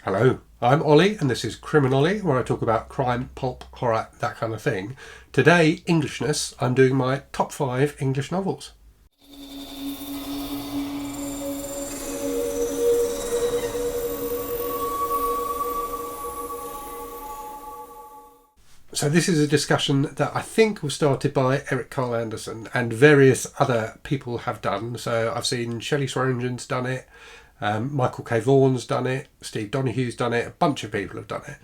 Hello, I'm Ollie and this is Criminolly, where I talk about crime, pulp, horror, that kind of thing. Today, Englishness, I'm doing my top 5 English novels. So this is a discussion that I think was started by Eric Carl Anderson and various other people have done. So I've seen Shelley Swearengen's done it, Michael K. Vaughan's done it, Steve Donohue's done it, a bunch of people have done it.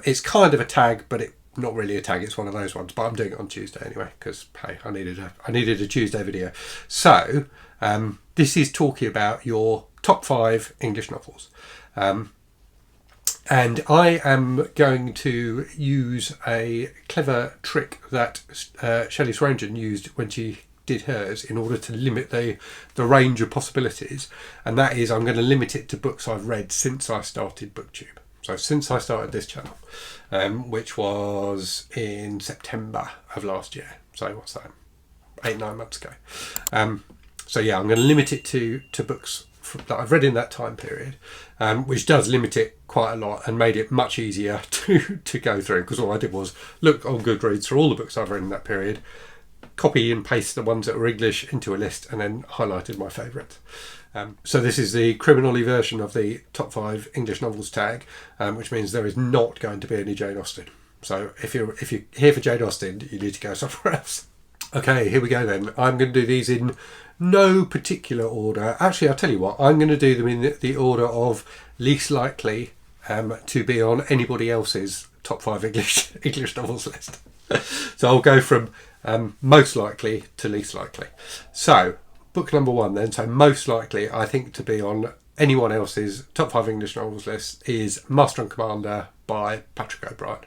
It's kind of a tag, but it's not really a tag, it's one of those ones. But I'm doing it on Tuesday anyway, because hey, I needed a Tuesday video. So this is talking about your top 5 English novels. And I am going to use a clever trick that Shelley Swearengen used when she did hers in order to limit the range of possibilities. And that is, I'm going to limit it to books I've read since I started BookTube. So since I started this channel, which was in September of last year. So what's that? 8-9 months ago. So yeah, I'm going to limit it to books that I've read in that time period, which does limit it quite a lot and made it much easier to go through, because all I did was look on Goodreads for all the books I've read in that period, copy and paste the ones that were English into a list, and then highlighted my favourites. So this is the Criminolly version of the top 5 English novels tag, which means there is not going to be any Jane Austen. So if you're here for Jane Austen, you need to go somewhere else. Okay, here we go then. I'm going to do these in no particular order. Actually, I'll tell you what, I'm going to do them in the order of least likely to be on anybody else's top 5 English novels list. So I'll go from most likely to least likely. So book number 1 then, so most likely I think to be on anyone else's top 5 English novels list is Master and Commander by Patrick O'Brian.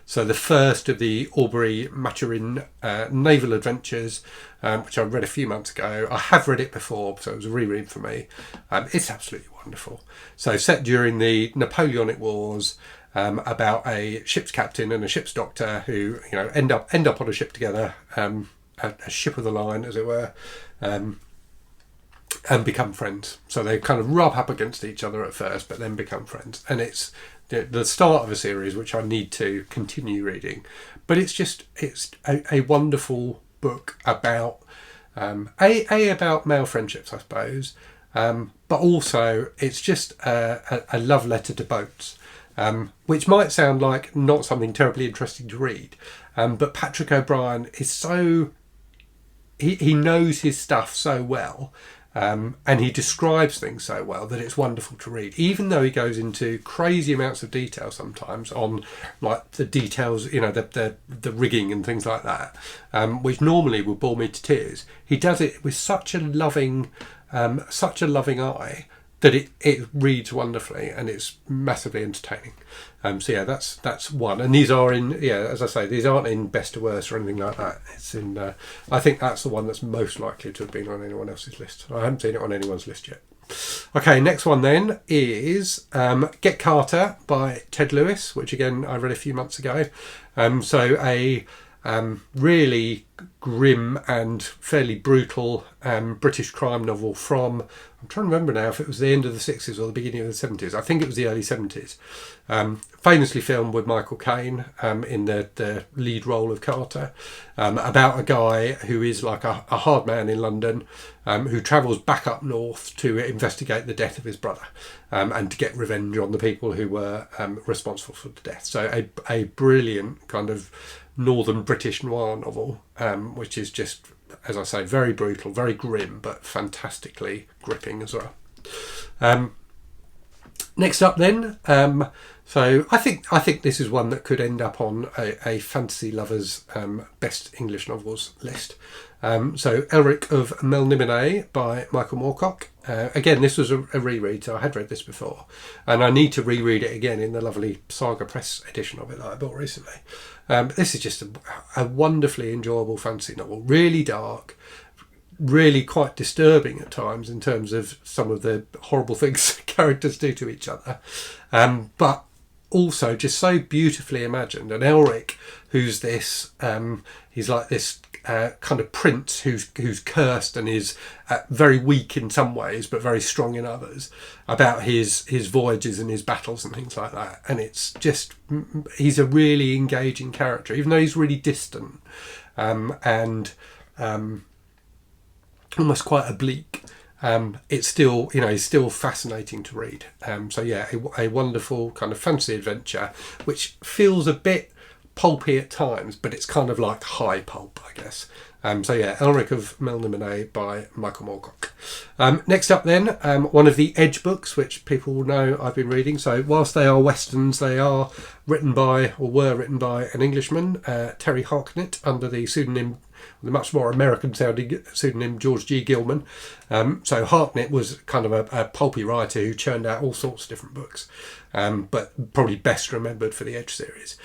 So the first of the Aubrey Maturin naval adventures, which I read a few months ago. I have read it before, so it was a reread for me. It's absolutely wonderful. So set during the Napoleonic Wars, about a ship's captain and a ship's doctor who end up on a ship together, a ship of the line, as it were. And become friends. So they kind of rub up against each other at first, but then become friends. And it's the start of a series which I need to continue reading. But it's a wonderful book about about male friendships, I suppose. But also it's just a love letter to boats, which might sound like not something terribly interesting to read. But Patrick O'Brian is so he knows his stuff so well. And he describes things so well that it's wonderful to read, even though he goes into crazy amounts of detail sometimes on like the details, the rigging and things like that, which normally would bore me to tears. He does it with such a loving eye that it reads wonderfully and it's massively entertaining. So yeah, that's one. And these are as I say, these aren't in best to worst or anything like that. It's in, I think that's the one that's most likely to have been on anyone else's list. I haven't seen it on anyone's list yet. Okay, next one then is Get Carter by Ted Lewis, which again I read a few months ago. So a really grim and fairly brutal British crime novel from, I'm trying to remember now if it was the end of the 60s or the beginning of the 70s. I think it was the early 70s. Famously filmed with Michael Caine in the lead role of Carter, about a guy who is like a hard man in London, who travels back up north to investigate the death of his brother, and to get revenge on the people who were responsible for the death. So a brilliant kind of northern British noir novel, which is just, as I say, very brutal, very grim, but fantastically gripping as well. Next up then, so I think this is one that could end up on a fantasy lover's best English novels list. So Elric of Melnimine by Michael Moorcock. Again, this was a reread, so I had read this before, and I need to reread it again in the lovely Saga Press edition of it that I bought recently. This is just a wonderfully enjoyable fantasy novel, really dark, really quite disturbing at times in terms of some of the horrible things characters do to each other, but also just so beautifully imagined. And Elric, who's this, he's like this kind of prince who's cursed and is very weak in some ways but very strong in others, about his voyages and his battles and things like that. And it's just, he's a really engaging character, even though he's really distant and almost quite oblique. It's still, he's still fascinating to read. So yeah, a wonderful kind of fantasy adventure, which feels a bit pulpy at times, but it's kind of like high pulp, I guess. So yeah, Elric of Melnimine by Michael Moorcock. Next up then, one of the Edge books, which people will know I've been reading. So whilst they are westerns, they are written by, or were written by, an Englishman, Terry Harknett, under the pseudonym, the much more American sounding pseudonym George G. Gilman. So Harknett was kind of a pulpy writer who churned out all sorts of different books, but probably best remembered for the Edge series.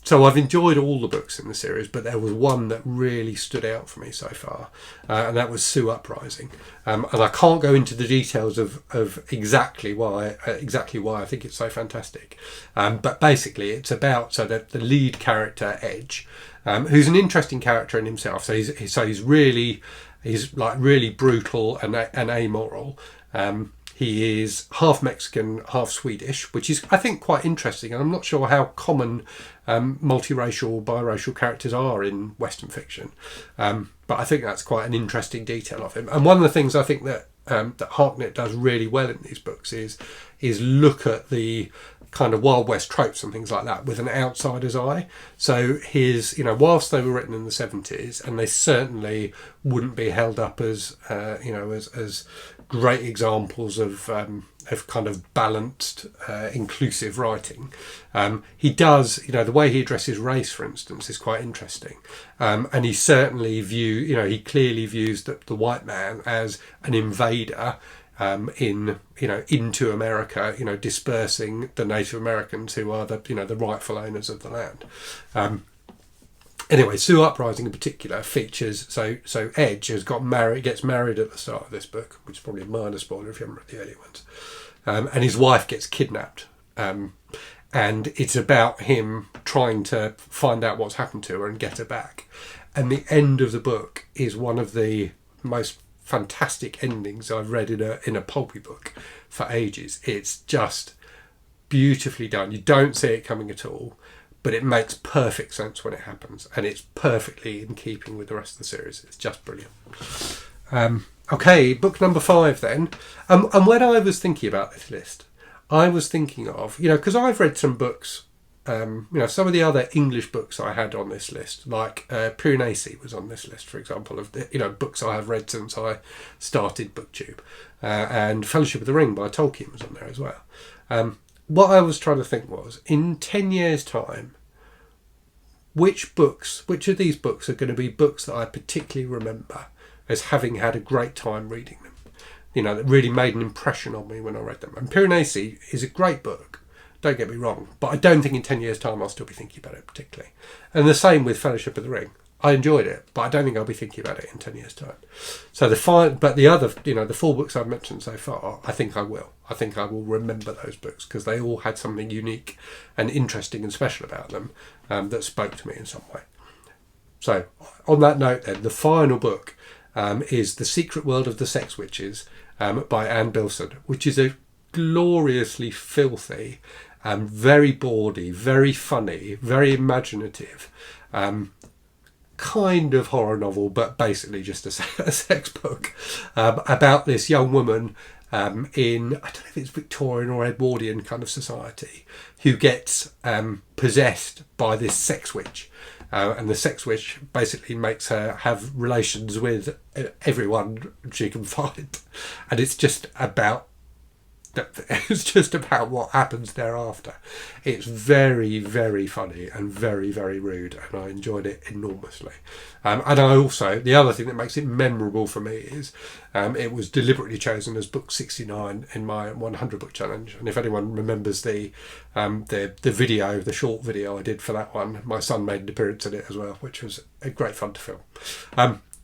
So I've enjoyed all the books in the series, but there was one that really stood out for me so far, and that was Sue Uprising. And I can't go into the details of exactly why I think it's so fantastic. But basically, it's about the lead character Edge, who's an interesting character in himself. So he's really brutal and amoral. He is half Mexican, half Swedish, which is, I think, quite interesting. And I'm not sure how common multiracial, biracial characters are in Western fiction. But I think that's quite an interesting detail of him. And one of the things I think that Harknett does really well in these books is look at the kind of Wild West tropes and things like that with an outsider's eye. So whilst they were written in the 70s, and they certainly wouldn't be held up as as great examples of kind of balanced, inclusive writing. He does, the way he addresses race, for instance, is quite interesting. And he certainly he clearly views the white man as an invader into America, dispersing the Native Americans who are the rightful owners of the land. Anyway, Sue Uprising in particular features, so Edge gets married at the start of this book, which is probably a minor spoiler if you haven't read the earlier ones, and his wife gets kidnapped, and it's about him trying to find out what's happened to her and get her back. And the end of the book is one of the most fantastic endings I've read in a pulpy book for ages. It's just beautifully done. You don't see it coming at all, but it makes perfect sense when it happens, and it's perfectly in keeping with the rest of the series. It's just brilliant. Okay, book number 5 then. And when I was thinking about this list, I was thinking of, because I've read some books, some of the other English books I had on this list, like Piranesi was on this list, for example, of books I have read since I started BookTube, and Fellowship of the Ring by Tolkien was on there as well. What I was trying to think was, in 10 years' time, which of these books are going to be books that I particularly remember as having had a great time reading them, that really made an impression on me when I read them. And Piranesi is a great book, don't get me wrong, but I don't think in 10 years' time I'll still be thinking about it particularly. And the same with Fellowship of the Ring. I enjoyed it, but I don't think I'll be thinking about it in 10 years' time. So the 4 books I've mentioned so far, I think I will. I think I will remember those books because they all had something unique and interesting and special about them that spoke to me in some way. So on that note then, the final book is The Secret World of the Sex Witches by Anne Bilson, which is a gloriously filthy, very bawdy, very funny, very imaginative, kind of horror novel, but basically just a sex book about this young woman in, I don't know if it's Victorian or Edwardian kind of society, who gets possessed by this sex witch. And the sex witch basically makes her have relations with everyone she can find. And it's just about what happens thereafter. It's very, very funny and very, very rude, and I enjoyed it enormously. And I also, the other thing that makes it memorable for me is it was deliberately chosen as book 69 in my 100 book challenge. And if anyone remembers the video, the short video I did for that one, my son made an appearance in it as well, which was a great fun to film.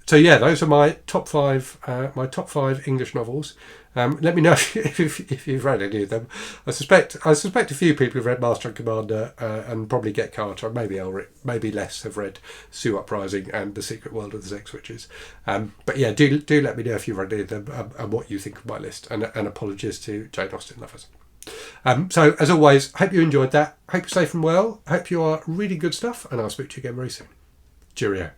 So yeah, those are my top 5 English novels. Let me know if you've read any of them. I suspect a few people have read Master and Commander and probably Get Carter. Maybe Elric, maybe less have read Sue Uprising and The Secret World of the Sex Witches. But yeah, do let me know if you've read any of them and what you think of my list. And apologies to Jane Austen lovers. So as always, hope you enjoyed that. Hope you're safe and well. Hope you are reading good stuff, and I'll speak to you again very soon. Cheerio.